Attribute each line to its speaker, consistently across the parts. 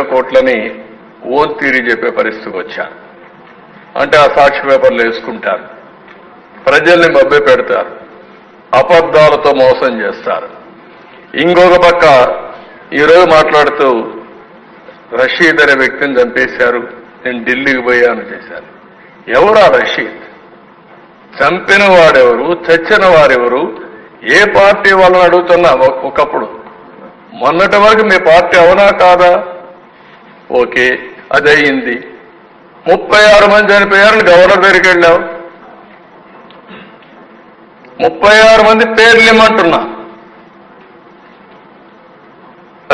Speaker 1: వేల కోట్లని ఓన్ తీరి చెప్పే పరిస్థితికి వచ్చారు. అంటే ఆ సాక్షి పేపర్లు వేసుకుంటారు, ప్రజల్ని మభ్య పెడతారు, అబద్ధాలతో మోసం చేస్తారు. ఇంకొక పక్క ఈరోజు మాట్లాడుతూ రషీద్ అనే వ్యక్తిని చంపేశారు, నేను ఢిల్లీకి పోయాను చేశారు. ఎవరా రషీద్? చంపిన వాడెవరు, చచ్చిన వారెవరు, ఏ పార్టీ వాళ్ళని అడుగుతున్నా. ఒకప్పుడు మొన్నటి వరకు మీ పార్టీ అవునా కాదా? ఓకే, అది అయింది. 36 మంది చనిపోయారని గవర్నర్ దగ్గరికి వెళ్ళావు. 36 మంది పేర్లు ఇమ్మంటున్నా.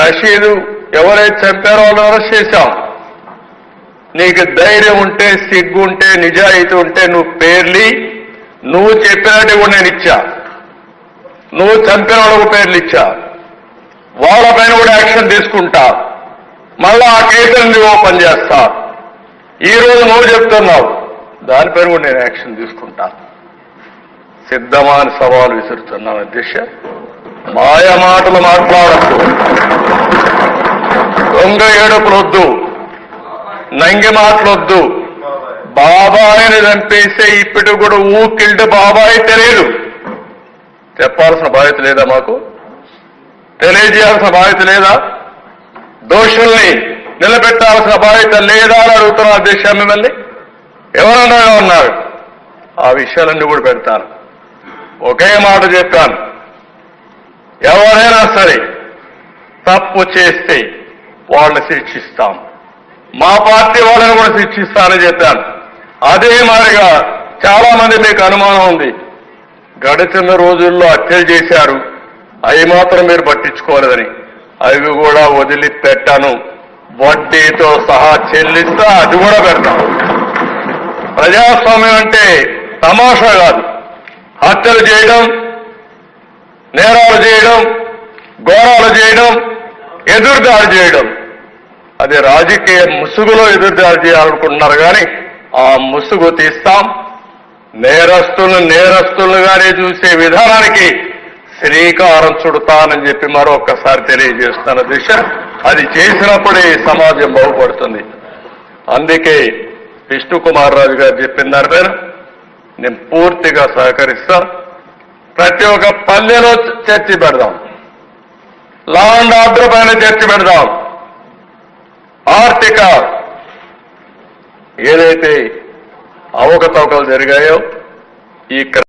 Speaker 1: రషీదు ఎవరైతే చంపారో వాళ్ళని అరెస్ట్ చేశాం. నీకు ధైర్యం ఉంటే, సిగ్గు ఉంటే, నిజాయితీ ఉంటే నువ్వు పేర్లి, నువ్వు చెప్పినట్టు కూడా నేను ఇచ్చా. నువ్వు చంపిన వాళ్ళకు పేర్లు ఇచ్చా, వాళ్ళపైన కూడా యాక్షన్ తీసుకుంటా. మళ్ళా ఆ కేసులను ఓపెన్ చేస్తా. ఈ రోజు నువ్వు చెప్తున్నావు, దానిపైన కూడా నేను యాక్షన్ తీసుకుంటా. సిద్ధమా అని సవాలు విసురుతున్నాను అధ్యక్ష. మాయ మాటలు మాట్లాడద్దు, దొంగ ఏడుపులొద్దు, నంగి మాటలొద్దు. బాబాయిని చంపేసే ఇప్పటి కూడా ఊకిల్డ్ బాబాయి తెలియదు. చెప్పాల్సిన బాధ్యత లేదా? మాకు తెలియజేయాల్సిన బాధ్యత లేదా? దోషుల్ని నిలబెట్టాల్సిన బాధ్యత లేదా అని అడుగుతున్నా అధ్యక్ష. మిమ్మల్ని ఎవరన్నా ఉన్నారు, ఆ విషయాలన్నీ కూడా పెడతాను. ఒకే మాట చెప్పాను, ఎవరైనా సరే తప్పు చేస్తే వాళ్ళని శిక్షిస్తాం, మా పార్టీ వాళ్ళని కూడా శిక్షిస్తానని చెప్పాను. అదే మాదిరిగా చాలా మంది మీకు అనుమానం ఉంది, గడిచిన రోజుల్లో హత్యలు చేశారు, అవి మాత్రం మీరు పట్టించుకోలేదని. అవి కూడా వదిలిపెట్టాను, వడ్డీతో సహా చెల్లిస్తా, అది కూడా పెడతాను. ప్రజాస్వామ్యం అంటే తమాషా కాదు. హత్యలు చేయడం, నేరాలు చేయడం, ఘోరాలు చేయడం, ఎదురుదాడి చేయడం, అది రాజకీయ ముసుగులో ఎదురుదాడి చేయాలనుకుంటున్నారు. కానీ ఆ ముసుగు తీస్తాం. నేరస్తులుగానే చూసే విధానానికి శ్రీకారం చుడతానని చెప్పి మరొక్కసారి తెలియజేస్తున్న దిశ. అది చేసినప్పుడే సమాజం బాగుపడుతుంది. అందుకే విష్ణుకుమార్ రాజు గారు చెప్పిన దానిపైన నేను పూర్తిగా సహకరిస్తా. ప్రతి ఒక్క పల్లెలో చర్చ పెడదాం, లా అండ్ ఆర్డర్ పైన చర్చ పెడదాం. ఆర్థిక ఏదైతే అవకతవకలు జరిగాయో ఈ